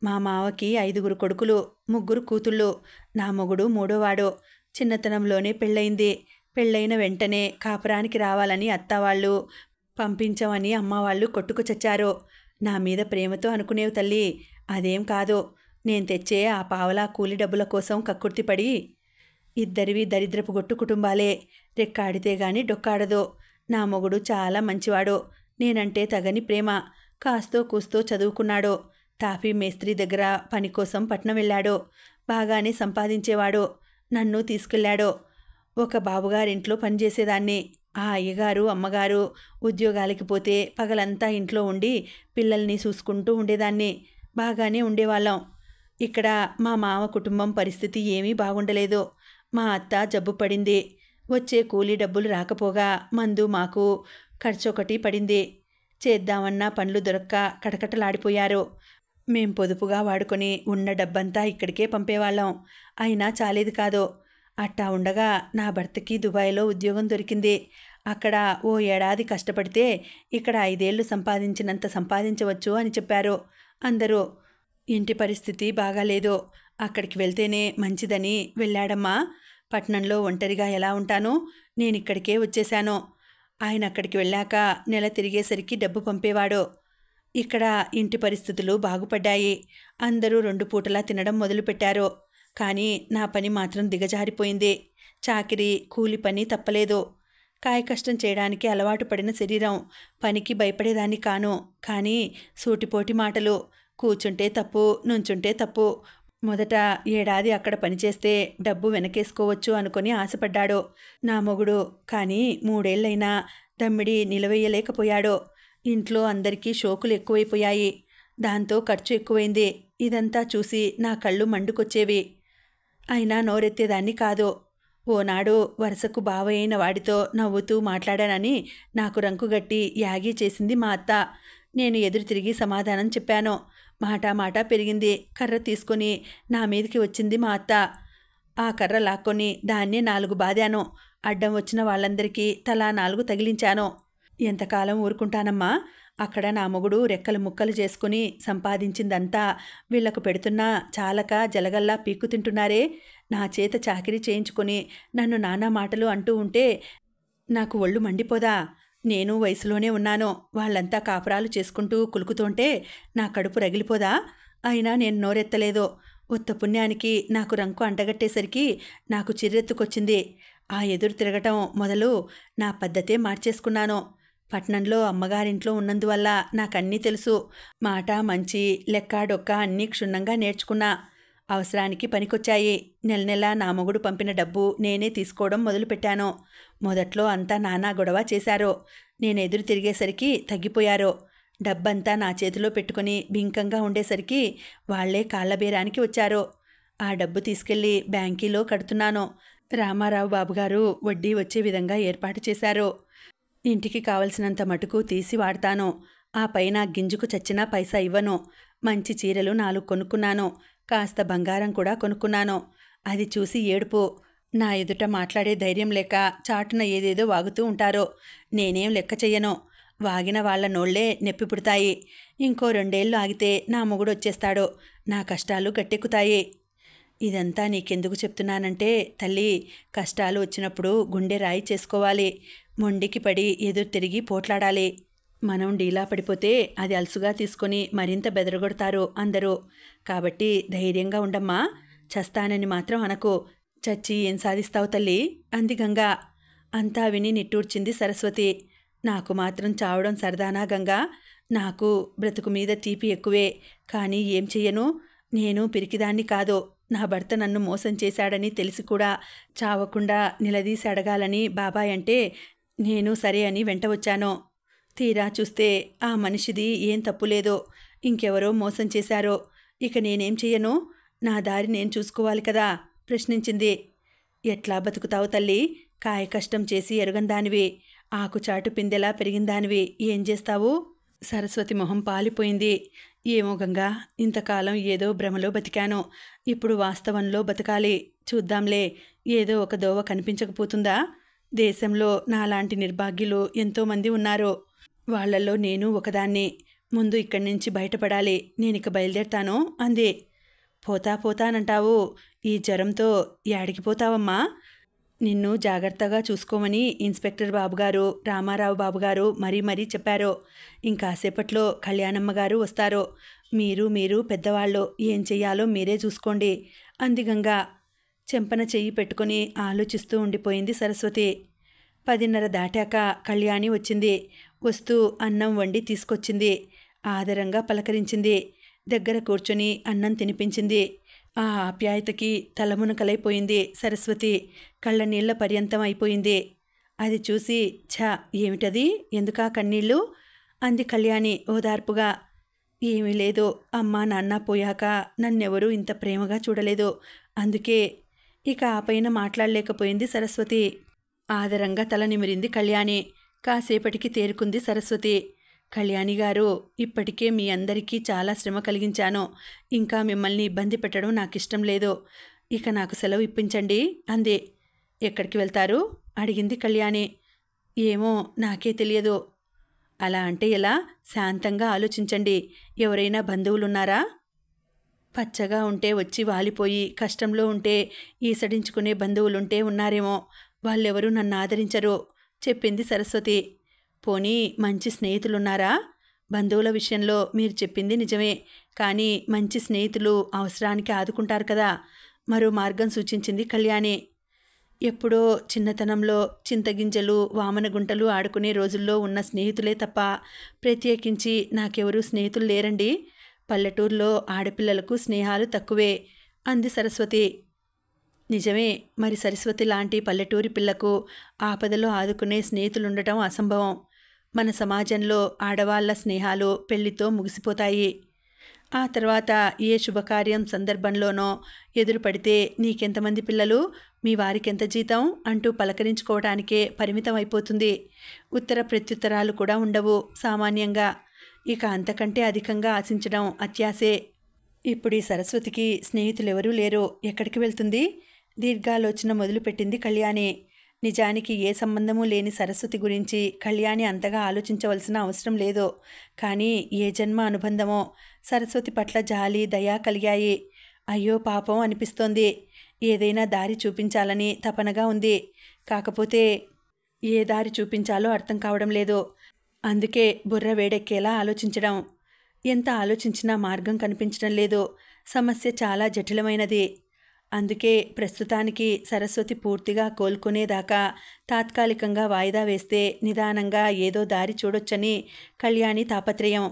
మా మావకి 5 కొడుకులు, 3 కూతుళ్ళు. నా మొగుడు 3వాడు. చిన్నతనంలోనే పెళ్ళయింది. పెళ్ళైన వెంటనే కాపురానికి రావాలని అత్తవాళ్ళు, పంపించమని అమ్మవాళ్ళు కొట్టుకు చచ్చారు. నా మీద ప్రేమతో అనుకునేవి తల్లి. అదేం కాదు. నేను తెచ్చే ఆ పావలా కూలి డబ్బుల కోసం కక్కుర్తిపడి. ఇద్దరివి దరిద్రపు గొట్టు కుటుంబాలే. రెక్కాడితే గాని డొక్కాడదు. నా మొగుడు చాలా మంచివాడు. నేనంటే తగని ప్రేమ. కాస్తో కూస్తో చదువుకున్నాడు. తాపీ మేస్త్రి దగ్గర పని కోసం పట్నం వెళ్ళాడు. బాగానే సంపాదించేవాడు. నన్ను తీసుకెళ్ళాడు. ఒక బాబుగారింట్లో పనిచేసేదాన్ని. ఆ అయ్యగారు అమ్మగారు ఉద్యోగాలకి పోతే పగలంతా ఇంట్లో ఉండి పిల్లల్ని చూసుకుంటూ ఉండేదాన్ని. బాగానే ఉండేవాళ్ళం. ఇక్కడ మా మామ కుటుంబం పరిస్థితి ఏమీ బాగుండలేదు. మా అత్త జబ్బు పడింది. వచ్చే కూలీ డబ్బులు రాకపోగా మందు మాకు ఖర్చొకటి పడింది. చేద్దామన్నా పనులు దొరక్క కటకటలాడిపోయారు. మేం పొదుపుగా వాడుకొని ఉన్న డబ్బంతా ఇక్కడికే పంపేవాళ్ళం. అయినా చాలేదు కాదు. అట్టా ఉండగా నా భర్తకి దుబాయ్లో ఉద్యోగం దొరికింది. అక్కడ ఓ ఏడాది కష్టపడితే ఇక్కడ 5 ఏళ్ళు సంపాదించినంత సంపాదించవచ్చు అని చెప్పారు అందరూ. ఇంటి పరిస్థితి బాగాలేదు. అక్కడికి వెళ్తేనే మంచిదని వెళ్ళాడమ్మా. పట్నంలో ఒంటరిగా ఎలా ఉంటాను? నేనిక్కడికే వచ్చేశాను. ఆయన అక్కడికి వెళ్ళాక నెల తిరిగేసరికి డబ్బు పంపేవాడు. ఇక్కడ ఇంటి పరిస్థితులు బాగుపడ్డాయి. అందరూ 2 పూటలా తినడం మొదలుపెట్టారు. కానీ నా పని మాత్రం దిగజారిపోయింది. చాకిరీ కూలి పని తప్పలేదు. కాయకష్టం చేయడానికి అలవాటు పడిన శరీరం. పనికి భయపడేదాన్ని కాను. కానీ సూటిపోటి మాటలు. కూర్చుంటే తప్పు, నుంచుంటే తప్పు. మొదట ఏడాది అక్కడ పనిచేస్తే డబ్బు వెనకేసుకోవచ్చు అనుకొని ఆశపడ్డాడు నా మొగుడు. కానీ 3 ఏళ్లైనా దమ్మిడి నిలవేయలేకపోయాడు. ఇంట్లో అందరికీ షోకులు ఎక్కువైపోయాయి. దాంతో ఖర్చు ఎక్కువైంది. ఇదంతా చూసి నా కళ్ళు మండుకొచ్చేవి. అయినా నోరెత్తేదాన్ని కాదు. ఓనాడు వరుసకు బావయ్యైన వాడితో నవ్వుతూ మాట్లాడానని నాకు రంకుగట్టి యాగీ చేసింది మా అత్త. నేను ఎదురు తిరిగి సమాధానం చెప్పాను. మాట పెరిగింది. కర్ర తీసుకొని నా మీదికి వచ్చింది మా అత్త. ఆ కర్ర లాక్కొని దాన్నే 4 బాదాను. అడ్డం వచ్చిన వాళ్ళందరికీ తలా 4 తగిలించాను. ఎంతకాలం ఊరుకుంటానమ్మా? అక్కడ నా మొగుడు రెక్కలు ముక్కలు చేసుకుని సంపాదించిందంతా వీళ్లకు పెడుతున్నా చాలక జలగల్లా పీక్కు తింటున్నారే. నా చేత చాకిరీ చేయించుకొని నన్ను నానా మాటలు అంటూ ఉంటే నాకు ఒళ్ళు మండిపోదా? నేను వయసులోనే ఉన్నాను. వాళ్ళంతా కాపురాలు చేసుకుంటూ కులుకుతుంటే నా కడుపు రగిలిపోదా? అయినా నేను నోరెత్తలేదు. ఉత్త పుణ్యానికి నాకు రంకు అంటగట్టేసరికి నాకు చిర్రెత్తుకొచ్చింది. ఆ ఎదురు తిరగటం మొదలు నా పద్ధతే మార్చేసుకున్నాను. పట్నంలో అమ్మగారింట్లో ఉన్నందువల్ల నాకన్నీ తెలుసు. మాట మంచి లెక్క డొక్క అన్నీ క్షుణ్ణంగా నేర్చుకున్నా. అవసరానికి పనికొచ్చాయి. నెల నా మొగుడు పంపిన డబ్బు నేనే తీసుకోవడం మొదలుపెట్టాను. మొదట్లో అంతా నానా గొడవ చేశారు. నేను ఎదురు తిరిగేసరికి తగ్గిపోయారు. డబ్బంతా నా చేతిలో పెట్టుకుని బింకంగా ఉండేసరికి వాళ్లే కాళ్ళబేరానికి వచ్చారు. ఆ డబ్బు తీసుకెళ్లి బ్యాంకీలో కడుతున్నాను. రామారావు బాబుగారు వడ్డీ వచ్చే విధంగా ఏర్పాటు చేశారు. ఇంటికి కావలసినంత మటుకు తీసి వాడతాను. ఆ పైన గింజుకు చచ్చినా పైసా ఇవ్వను. మంచి చీరలు 4 కొనుక్కున్నాను. కాస్త బంగారం కూడా కొనుక్కున్నాను. అది చూసి ఏడుపు. నా ఎదుట మాట్లాడే ధైర్యం లేక చాటున ఏదేదో వాగుతూ ఉంటారు. నేనేం లెక్క చెయ్యను. వాగిన వాళ్ల నోళ్లే నెప్పి పుడతాయి. ఇంకో 2 ఏళ్ళు ఆగితే నా మొగుడు వచ్చేస్తాడు. నా కష్టాలు గట్టెక్కుతాయి. ఇదంతా నీకెందుకు చెప్తున్నానంటే తల్లి, కష్టాలు వచ్చినప్పుడు గుండె రాయి చేసుకోవాలి. మొండికి పడి ఎదురు తిరిగి పోట్లాడాలి. మనం డీలా పడిపోతే అది అలుసుగా తీసుకొని మరింత బెదరగొడతారు అందరూ. కాబట్టి ధైర్యంగా ఉండమ్మా. చస్తానని మాత్రం అనకు. చచ్చి ఏం సాధిస్తావు తల్లి అంది గంగా. అంతా విని నిట్టూర్చింది సరస్వతి. నాకు మాత్రం చావడం సరదానా గంగా? నాకు బ్రతుకు మీద తీపి ఎక్కువే. కానీ ఏం చెయ్యను? నేను పిరికిదాన్ని కాదు. నా భర్త నన్ను మోసం చేశాడని తెలిసి కూడా చావకుండా నిలదీసి అడగాలని బాబాయ్ అంటే నేను సరే అని వెంట వచ్చాను. తీరా చూస్తే ఆ మనిషిది ఏం తప్పులేదో, ఇంకెవరో మోసం చేశారో. ఇక నేనేం చెయ్యను? నా దారి నేను చూసుకోవాలి కదా ప్రశ్నించింది. ఎట్లా బతుకుతావు తల్లి? కాయ కష్టం చేసి ఎరుగందానివి. ఆకుచాటు పిందెలా పెరిగిందానివి. ఏం చేస్తావు? సరస్వతి మొహం పాలిపోయింది. ఏమో గంగా, ఇంతకాలం ఏదో భ్రమలో బతికాను. ఇప్పుడు వాస్తవంలో బతకాలి. చూద్దాంలే, ఏదో ఒక దోవ కనిపించకపోతుందా? దేశంలో నాలాంటి నిర్భాగ్యులు ఎంతోమంది ఉన్నారు. వాళ్లలో నేను ఒకదాన్ని. ముందు ఇక్కడి నుంచి బయటపడాలి. నేనిక బయలుదేరతాను అంది. పోతానంటావు. ఈ జ్వరంతో యాడికి పోతావమ్మా? నిన్ను జాగ్రత్తగా చూసుకోమని ఇన్స్పెక్టర్ బాబుగారు, రామారావు బాబుగారు మరీ చెప్పారు. ఇంకాసేపట్లో కళ్యాణమ్మగారు వస్తారు. మీరు పెద్దవాళ్ళు, ఏం చెయ్యాలో మీరే చూసుకోండి అంది గంగా. చెంపన చెయ్యి పెట్టుకుని ఆలోచిస్తూ ఉండిపోయింది సరస్వతి. 10:30 దాటాక కళ్యాణి వచ్చింది. వస్తూ అన్నం వండి తీసుకొచ్చింది. ఆదరంగా పలకరించింది. దగ్గర కూర్చొని అన్నం తినిపించింది. ఆ ఆప్యాయతకి తలమునకలైపోయింది సరస్వతి. కళ్ళనీళ్ల పర్యంతం అయిపోయింది. అది చూసి ఛా, ఏమిటది? ఎందుకా కన్నీళ్ళు అంది కళ్యాణి ఓదార్పుగా. ఏమీ లేదు. అమ్మా నాన్న పోయాక నన్నెవరూ ఇంత ప్రేమగా చూడలేదు. అందుకే. ఇక ఆ పైన మాట్లాడలేకపోయింది సరస్వతి. ఆదరంగా తల నిమిరింది కళ్యాణి. కాసేపటికి తేరుకుంది సరస్వతి. కళ్యాణి గారు, ఇప్పటికే మీ అందరికీ చాలా శ్రమ కలిగించాను. ఇంకా మిమ్మల్ని ఇబ్బంది పెట్టడం నాకిష్టం లేదు. ఇక నాకు సెలవు ఇప్పించండి అంది. ఎక్కడికి వెళ్తారు అడిగింది కళ్యాణి. ఏమో, నాకే తెలియదు. అలా అంటే ఎలా? శాంతంగా ఆలోచించండి. ఎవరైనా బంధువులున్నారా? పచ్చగా ఉంటే వచ్చి వాలిపోయి, కష్టంలో ఉంటే ఈసడించుకునే బంధువులుంటే ఉన్నారేమో. వాళ్ళెవరూ నన్ను ఆదరించరు చెప్పింది సరస్వతి. పోనీ మంచి స్నేహితులున్నారా? బంధువుల విషయంలో మీరు చెప్పింది నిజమే. కానీ మంచి స్నేహితులు అవసరానికి ఆదుకుంటారు కదా. మరో మార్గం సూచించింది కళ్యాణి. ఎప్పుడో చిన్నతనంలో చింతగింజలు, వామనగుంటలు ఆడుకునే రోజుల్లో ఉన్న స్నేహితులే తప్ప ప్రత్యేకించి నాకెవరూ స్నేహితులు లేరండి. పల్లెటూరులో ఆడపిల్లలకు స్నేహాలు తక్కువే అంది సరస్వతి. నిజమే. మరి సరస్వతి లాంటి పల్లెటూరి పిల్లకు ఆపదలో ఆదుకునే స్నేహితులుండటం అసంభవం. మన సమాజంలో ఆడవాళ్ల స్నేహాలు పెళ్లితో ముగిసిపోతాయి. ఆ తర్వాత ఏ శుభకార్యం సందర్భంలోనో ఎదురుపడితే నీకెంతమంది పిల్లలు, మీ వారికెంత జీతం అంటూ పలకరించుకోవడానికే పరిమితం అయిపోతుంది. ఉత్తర ప్రత్యుత్తరాలు కూడా ఉండవు సామాన్యంగా. ఇక అంతకంటే అధికంగా ఆశించడం అత్యాసే. ఇప్పుడు ఈ సరస్వతికి స్నేహితులెవరూ లేరు. ఎక్కడికి వెళ్తుంది? దీర్ఘాలోచన మొదలుపెట్టింది కళ్యాణి. నిజానికి ఏ సంబంధమూ లేని సరస్వతి గురించి కళ్యాణి అంతగా ఆలోచించవలసిన అవసరం లేదు. కానీ ఏ జన్మ అనుబంధమో సరస్వతి పట్ల జాలి, దయ కలిగాయి. అయ్యో పాపం అనిపిస్తోంది. ఏదైనా దారి చూపించాలని తపనగా ఉంది. కాకపోతే ఏ దారి చూపించాలో అర్థం కావడం లేదు. అందుకే బుర్ర వేడెక్కేలా ఆలోచించడం. ఎంత ఆలోచించినా మార్గం కనిపించడం లేదు. సమస్య చాలా జటిలమైనది. అందుకే ప్రస్తుతానికి సరస్వతి పూర్తిగా కోలుకునేదాకా తాత్కాలికంగా వాయిదా వేస్తే నిదానంగా ఏదో దారి చూడొచ్చని కళ్యాణి తాపత్రయం.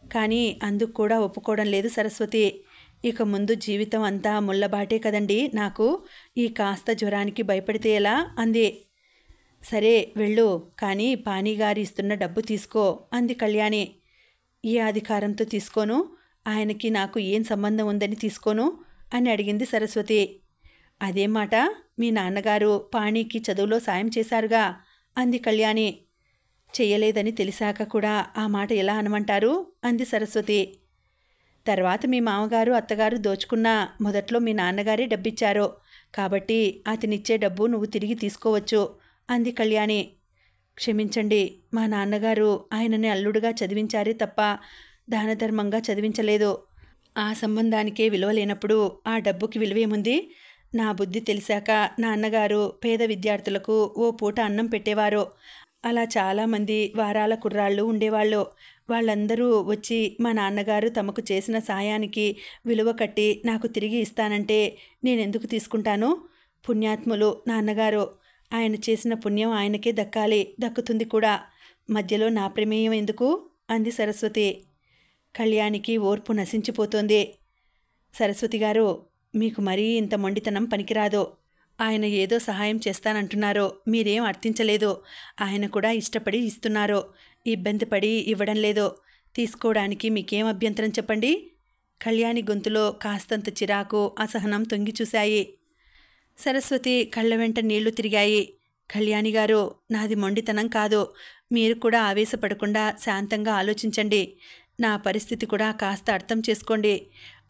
కానీ అందుకు కూడా ఒప్పుకోవడం లేదు సరస్వతి. ఇక ముందు జీవితం అంతా ముళ్ళబాటే కదండి నాకు. ఈ కాస్త జ్వరానికి భయపడితే ఎలా అంది. సరే వెళ్ళు, కానీ పానీగారి ఇస్తున్న డబ్బు తీసుకో అంది కళ్యాణి. ఏ అధికారంతో తీసుకోను? ఆయనకి నాకు ఏం సంబంధం ఉందని తీసుకోను? అని అడిగింది సరస్వతి. అదేం మాట, మీ నాన్నగారు పాణికి చదువులో సాయం చేశారుగా అంది కళ్యాణి. చెయ్యలేదని తెలిసాక కూడా ఆ మాట ఎలా అనమంటారు అంది సరస్వతి. తర్వాత మీ మామగారు అత్తగారు దోచుకున్నా మొదట్లో మీ నాన్నగారే డబ్బిచ్చారు కాబట్టి అతనిచ్చే డబ్బు నువ్వు తిరిగి తీసుకోవచ్చు అంది కళ్యాణి. క్షమించండి, మా నాన్నగారు ఆయనని అల్లుడుగా చదివించారే తప్ప దానధర్మంగా చదివించలేదు. ఆ సంబంధానికే విలువ లేనప్పుడు ఆ డబ్బుకి విలువేముంది? నా బుద్ధి తెలిసాక నాన్నగారు పేద విద్యార్థులకు ఓ పూట అన్నం పెట్టేవారు. అలా చాలామంది వారాల కుర్రాళ్ళు ఉండేవాళ్ళు. వాళ్ళందరూ వచ్చి మా నాన్నగారు తమకు చేసిన సాయానికి విలువ కట్టి నాకు తిరిగి ఇస్తానంటే నేనెందుకు తీసుకుంటాను? పుణ్యాత్ములు నాన్నగారు. ఆయన చేసిన పుణ్యం ఆయనకే దక్కాలి, దక్కుతుంది కూడా. మధ్యలో నా ప్రమేయం ఎందుకు అంది సరస్వతి. కళ్యాణికి ఓర్పు నశించిపోతోంది. సరస్వతి గారు, మీకు మరీ ఇంత మొండితనం పనికిరాదు. ఆయన ఏదో సహాయం చేస్తానంటున్నారో మీరేం అర్థించలేదు. ఆయన కూడా ఇష్టపడి ఇస్తున్నారు, ఇబ్బంది పడి ఇవ్వడం లేదు. తీసుకోవడానికి మీకేం అభ్యంతరం చెప్పండి? కళ్యాణి గొంతులో కాస్తంత చిరాకు, అసహనం తొంగి చూశాయి. సరస్వతి కళ్ళ వెంట నీళ్లు తిరిగాయి. కళ్యాణి గారు, నాది మొండితనం కాదు. మీరు కూడా ఆవేశపడకుండా శాంతంగా ఆలోచించండి. నా పరిస్థితి కూడా కాస్త అర్థం చేసుకోండి.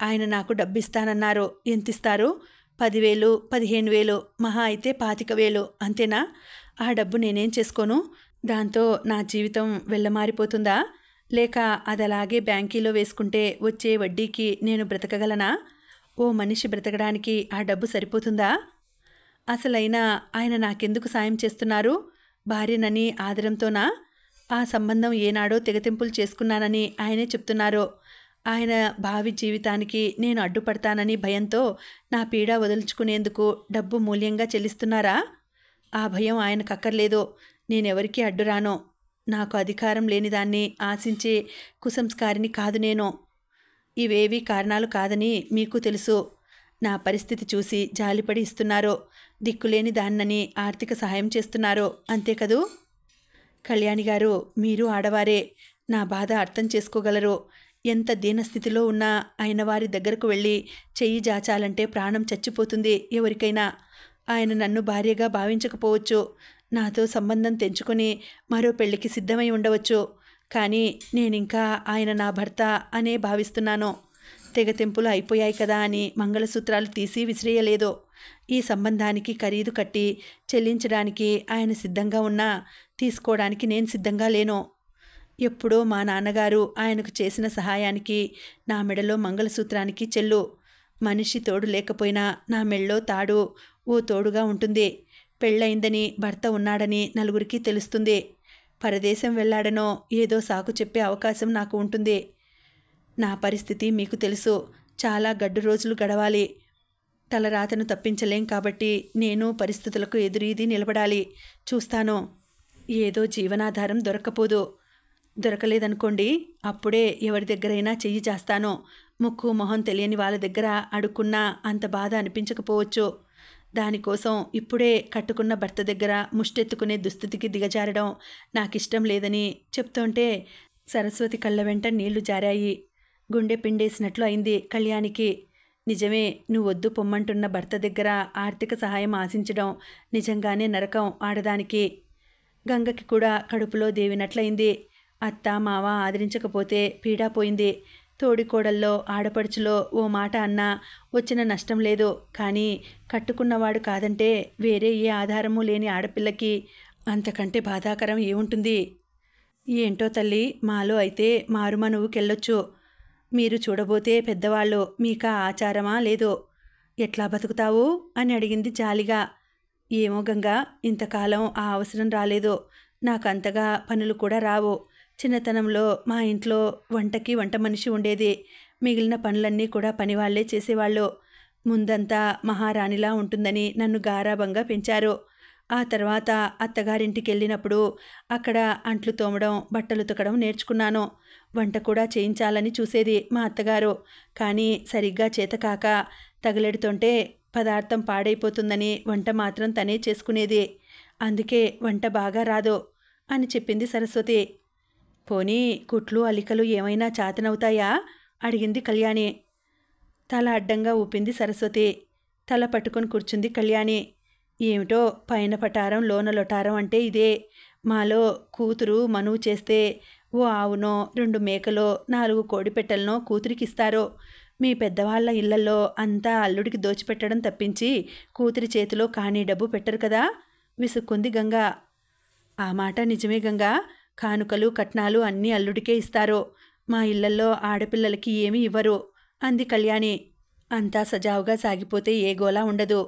ఆయన నాకు డబ్బిస్తానన్నారు. ఎంతిస్తారు? 10,000, 15,000, మహా అయితే 25,000, అంతేనా? ఆ డబ్బు నేనేం చేసుకోను? దాంతో నా జీవితం వెళ్ళమారిపోతుందా? లేక అదలాగే బ్యాంకీలో వేసుకుంటే వచ్చే వడ్డీకి నేను బ్రతకగలనా? ఓ మనిషి బ్రతకడానికి ఆ డబ్బు సరిపోతుందా? అసలైనా ఆయన నాకెందుకు సాయం చేస్తున్నారు? భార్యనని ఆదరంతోనా? ఆ సంబంధం ఏనాడో తెగతింపులు చేసుకున్నానని ఆయనే చెప్తున్నారు. ఆయన భావి జీవితానికి నేను అడ్డుపడతానని భయంతో నా పీడ వదులుచుకునేందుకు డబ్బు మూల్యంగా చెల్లిస్తున్నారా? ఆ భయం ఆయనకక్కర్లేదు. నేనెవరికీ అడ్డురాను. నాకు అధికారం లేనిదాన్ని ఆశించే కుసంస్కారిని కాదు నేను. ఇవేవీ కారణాలు కాదని మీకు తెలుసు. నా పరిస్థితి చూసి జాలిపడి ఇస్తున్నారు. దిక్కులేని దాన్నని ఆర్థిక సహాయం చేస్తున్నారు, అంతే కదూ? కళ్యాణి గారు, మీరు ఆడవారే, నా బాధ అర్థం చేసుకోగలరు. ఎంత దీనస్థితిలో ఉన్నా ఆయన వారి దగ్గరకు వెళ్ళి చెయ్యి జాచాలంటే ప్రాణం చచ్చిపోతుంది ఎవరికైనా. ఆయన నన్ను భార్యగా భావించకపోవచ్చు, నాతో సంబంధం తెంచుకొని మరో పెళ్లికి సిద్ధమై ఉండవచ్చు. కానీ నేనింకా ఆయన నా భర్త అనే భావిస్తున్నాను. తెగతెంపులు అయిపోయాయి కదా అని మంగళసూత్రాలు తీసి విసిరేయలేదు. ఈ సంబంధానికి ఖరీదు కట్టి చెల్లించడానికి ఆయన సిద్ధంగా ఉన్నా తీసుకోవడానికి నేను సిద్ధంగా లేను. ఎప్పుడో మా నాన్నగారు ఆయనకు చేసిన సహాయానికి నా మెడలో మంగళసూత్రానికి చెల్లు. మనిషి తోడు లేకపోయినా నా మెళ్ళో తాడు ఓ తోడుగా ఉంటుంది. పెళ్ళయిందని భర్త ఉన్నాడని నలుగురికి తెలుస్తుంది. పరదేశం వెళ్ళాడనో ఏదో సాకు చెప్పే అవకాశం నాకు ఉంటుంది. నా పరిస్థితి మీకు తెలుసు. చాలా గడ్డు రోజులు గడవాలి. తలరాతను తప్పించలేం కాబట్టి నేను పరిస్థితులకు ఎదురీది నిలబడాలి. చూస్తాను. ఏదో జీవనాధారం దొరకలేదనుకోండి, అప్పుడే ఎవరి దగ్గరైనా చెయ్యి చేస్తాను. ముక్కు మొహం తెలియని వాళ్ళ దగ్గర అడుక్కున్నా అంత బాధ అనిపించకపోవచ్చు. దానికోసం ఇప్పుడే కట్టుకున్న భర్త దగ్గర ముష్టెత్తుకునే దుస్థితికి దిగజారడం నాకిష్టం లేదని చెప్తుంటే సరస్వతి కళ్ళ వెంట నీళ్లు జారాయి. గుండె పిండేసినట్లు అయింది కళ్యాణికి. నిజమే, నువ్వొద్దు పొమ్మంటున్న భర్త దగ్గర ఆర్థిక సహాయం ఆశించడం నిజంగానే నరకం ఆడదానికి. గంగకి కూడా కడుపులో దేవినట్లయింది. అత్త మావ ఆదరించకపోతే పీడా పోయింది. తోడికోడల్లో ఆడపడుచులో ఓ మాట అన్నా వచ్చిన నష్టం లేదు. కానీ కట్టుకున్నవాడు కాదంటే వేరే ఏ ఆధారమూ లేని ఆడపిల్లకి అంతకంటే బాధాకరం ఏముంటుంది? ఏంటో తల్లి, మాలో అయితే మారుమనువుకెళ్ళొచ్చు. మీరు చూడబోతే పెద్దవాళ్ళు, మీకా ఆచారమా లేదో? ఎట్లా బతుకుతావు అని అడిగింది జాలిగా. ఏమో గంగా, ఇంతకాలం ఆ అవసరం రాలేదు. నాకంతగా పనులు కూడా రావు. చిన్నతనంలో మా ఇంట్లో వంటకి వంట మనిషి ఉండేది. మిగిలిన పనులన్నీ కూడా పనివాళ్లే చేసేవాళ్ళు. ముందంతా మహారాణిలా ఉంటుందని నన్ను గారాబంగా పెంచారు. ఆ తర్వాత అత్తగారింటికి వెళ్ళినప్పుడు అక్కడ అంట్లు తోమడం, బట్టలు ఉతకడం నేర్చుకున్నాను. వంట కూడా చేయించాలని చూసేది మా అత్తగారు. కానీ సరిగ్గా చేతకాక తగలెడుతుంటే పదార్థం పాడైపోతుందని వంట మాత్రం తనే చేసుకునేది. అందుకే వంట బాగా రాదు అని చెప్పింది సరస్వతి. పోనీ కుట్లు అల్లికలు ఏమైనా చాతనవుతాయా అడిగింది కళ్యాణి. తల అడ్డంగా ఊపింది సరస్వతి. తల పట్టుకొని కూర్చుంది కళ్యాణి. ఏమిటో పైన పటారం లోన లొటారం అంటే ఇదే. మాలో కూతురు మనువు చేస్తే ఓ ఆవునో 2 మేకలో 4 కోడిపెట్టెలనో కూతురికిస్తారో. మీ పెద్దవాళ్ల ఇళ్లలో అంతా అల్లుడికి దోచిపెట్టడం తప్పించి కూతురి చేతిలో కానీ డబ్బు పెట్టరు కదా, విసుక్కుంది గంగ. ఆ మాట నిజమే గంగా. కానుకలు కట్నాలు అన్నీ అల్లుడికే ఇస్తారు. మా ఇళ్లల్లో ఆడపిల్లలకి ఏమీ ఇవ్వరు అంది కళ్యాణి. అంతా సజావుగా సాగిపోతే ఏ గోలా ఉండదు.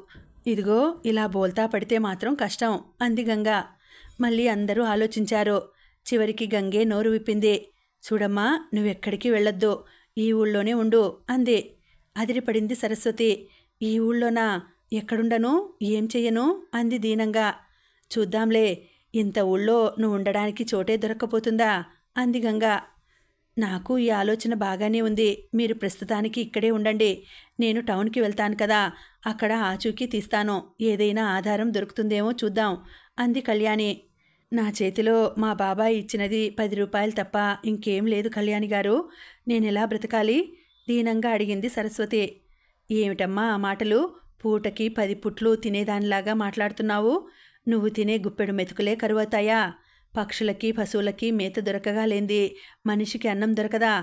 ఇదిగో ఇలా బోల్తా పడితే మాత్రం కష్టం అంది గంగ. మళ్ళీ అందరూ ఆలోచించారు. చివరికి గంగే నోరు విప్పింది. చూడమ్మా, నువ్వెక్కడికి వెళ్ళొద్దు, ఈ ఊళ్ళోనే ఉండు అంది. అదిరిపడింది సరస్వతి. ఈ ఊళ్ళోనా? ఎక్కడుండను, ఏం చెయ్యను అంది దీనంగా. చూద్దాంలే, ఇంత ఊళ్ళో నువ్వు ఉండడానికి చోటే దొరక్కపోతుందా అంది గంగ. నాకు ఈ ఆలోచన బాగానే ఉంది. మీరు ప్రస్తుతానికి ఇక్కడే ఉండండి. నేను టౌన్కి వెళ్తాను కదా, అక్కడ ఆచూకీ తీస్తాను. ఏదైనా ఆధారం దొరుకుతుందేమో చూద్దాం అంది కళ్యాణి. నా చేతిలో మా బాబాయ్ ఇచ్చినది 10 రూపాయలు తప్ప ఇంకేం లేదు కళ్యాణి గారు. నేనెలా బ్రతకాలి? దీనంగా అడిగింది సరస్వతి. ఏమిటమ్మా ఆ మాటలు? పూటకి 10 పుట్లు తినేదానిలాగా మాట్లాడుతున్నావు. నువ్వు తినే గుప్పెడు మెతుకులే కరువవుతాయా? పక్షులకి పశువులకి మేత దొరకగా లేంది మనిషికి అన్నం దొరకదా?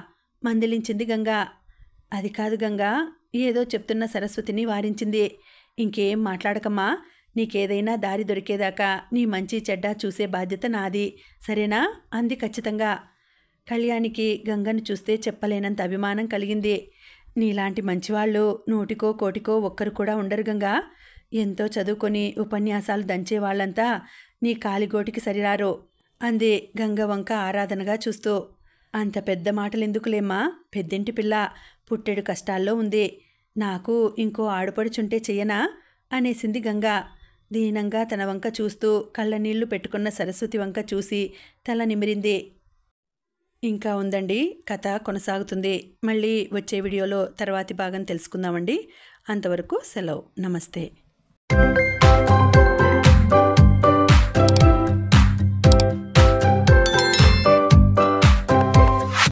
మందలించింది గంగ. అది కాదు గంగా, ఏదో చెప్తున్న సరస్వతిని వారించింది. ఇంకేం మాట్లాడకమ్మా. నీకేదైనా దారి దొరికేదాకా నీ మంచి చెడ్డ చూసే బాధ్యత నాది, సరేనా అంది ఖచ్చితంగా. కళ్యాణికి గంగను చూస్తే చెప్పలేనంత అభిమానం కలిగింది. నీలాంటి మంచివాళ్ళు నూటికో కోటికో ఒక్కరు కూడా ఉండరు గంగా. ఎంతో చదువుకొని ఉపన్యాసాలు దంచేవాళ్లంతా నీ కాలిగోటికి సరిరారు అంది గంగ వంక ఆరాధనగా చూస్తూ. అంత పెద్ద మాటలెందుకులేమ్మా, పెద్దింటి పిల్ల పుట్టెడు కష్టాల్లో ఉంది. నాకు ఇంకో ఆడుపడుచుంటే చెయ్యనా అనేసింది గంగ. దీనంగా తన వంక చూస్తూ కళ్ళనీళ్లు పెట్టుకున్న సరస్వతి వంక చూసి తల నిమిరింది. ఇంకా ఉందండి, కథ కొనసాగుతుంది. మళ్ళీ వచ్చే వీడియోలో తర్వాతి భాగం తెలుసుకుందామండి. అంతవరకు సెలవు. నమస్తే.